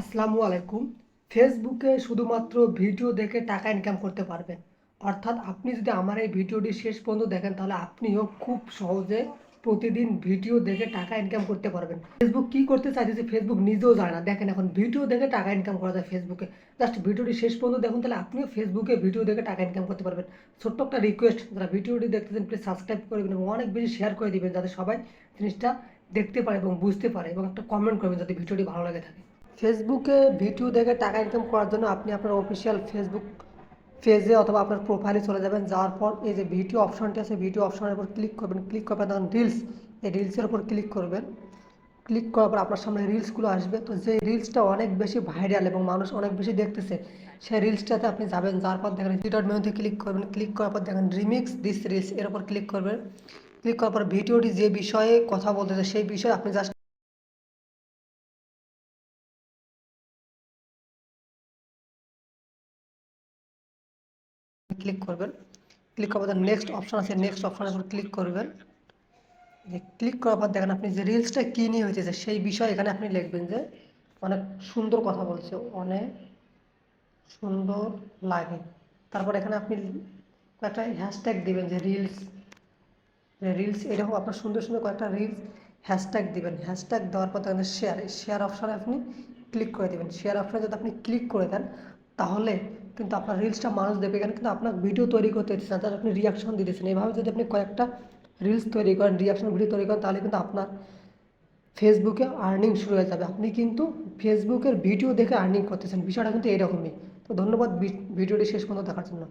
আসসালামু আলাইকুম। ফেসবুকে শুধুমাত্র ভিডিও দেখে টাকা ইনকাম করতে পারবেন। অর্থাৎ আপনি যদি আমার এই ভিডিওটি শেষ পর্যন্ত দেখেন তাহলে আপনিও খুব সহজে প্রতিদিন ভিডিও দেখে টাকা ইনকাম করতে পারবেন। ফেসবুক কি করতে চাইছে ফেসবুক নিজেও জানে না। দেখেন এখন ভিডিও দেখে টাকা ইনকাম করা যায় ফেসবুকে। জাস্ট ভিডিওটি শেষ পর্যন্ত দেখুন তাহলে আপনিও ফেসবুকে ভিডিও দেখে টাকা ইনকাম করতে পারবেন। ছোট্ট একটা রিকোয়েস্ট, যারা ভিডিওটি দেখতেছেন প্লিজ সাবস্ক্রাইব করবেন এবং অনেক বেশি শেয়ার করে দিবেন যাতে সবাই জিনিসটা দেখতে পারে এবং বুঝতে পারে, এবং একটা কমেন্ট করবেন যদি ভিডিওটি ভালো লাগে থাকে। ফেসবুকে ভিডিও দেখে টাকা ইনকাম করার জন্য আপনি আপনার অফিসিয়াল ফেসবুক পেজে অথবা আপনার প্রোফাইলে চলে যাবেন। যাওয়ার পর এই যে ভিডিও অপশনটি আছে, ভিডিও অপশনের উপর ক্লিক করবেন। ক্লিক করার পর তখন রিলস, এই রিলসের উপর ক্লিক করবেন। ক্লিক করার পর আপনার সামনে রিলসগুলো আসবে। তো যে রিলসটা অনেক বেশি ভাইরাল এবং মানুষ অনেক বেশি দেখতেছে, সেই রিলসটাতে আপনি যাবেন। যাওয়ার পর দেখেন থ্রি ডট মেনুতে ক্লিক করবেন। ক্লিক করার পর দেখেন রিমিক্স দিস রিলস, এর উপর ক্লিক করবেন। ক্লিক করার পর ভিডিওটি যে বিষয়ে কথা বলতেছে সেই বিষয়ে আপনি জাস্ট ক্লিক করবেন। ক্লিক করার পর নেক্সট অপশন আছে, নেক্সট অপশনের উপর ক্লিক করবেন। ক্লিক করার পর দেখেন আপনি যে রিলসটা কী নিয়ে হইতেছে সেই বিষয়ে এখানে আপনি লিখবেন যে অনেক সুন্দর কথা বলছে, অনেক সুন্দর লাগে। তারপর এখানে আপনি একটা হ্যাশট্যাগ দিবেন যে রিলস, রিলস এরকম আপনার সুন্দর সুন্দর কয়েকটা রিলস হ্যাশট্যাগ দিবেন। হ্যাশট্যাগ দেওয়ার পর দেখেন শেয়ার, শেয়ার অপশানে আপনি ক্লিক করে দেবেন। শেয়ার অপশানে যদি আপনি ক্লিক করে দেন তাহলে কিন্তু আপনার রিলসটা মানুষ দেখবে। এখানে কিন্তু আপনার ভিডিও তৈরি করতে দিচ্ছেন না, আপনি রিয়াকশন দিতেছেন। এইভাবে যদি আপনি কয়েকটা রিলস তৈরি করেন, রিয়াকশন ভিডিও তৈরি করেন, তাহলে কিন্তু আপনার ফেসবুকে আর্নিং শুরু হয়ে যাবে। আপনি কিন্তু ফেসবুকের ভিডিও দেখে আর্নিং করতেছেন। বিষয়টা কিন্তু এরকমই। তো ধন্যবাদ ভিডিওটি শেষ পর্যন্ত দেখার জন্য।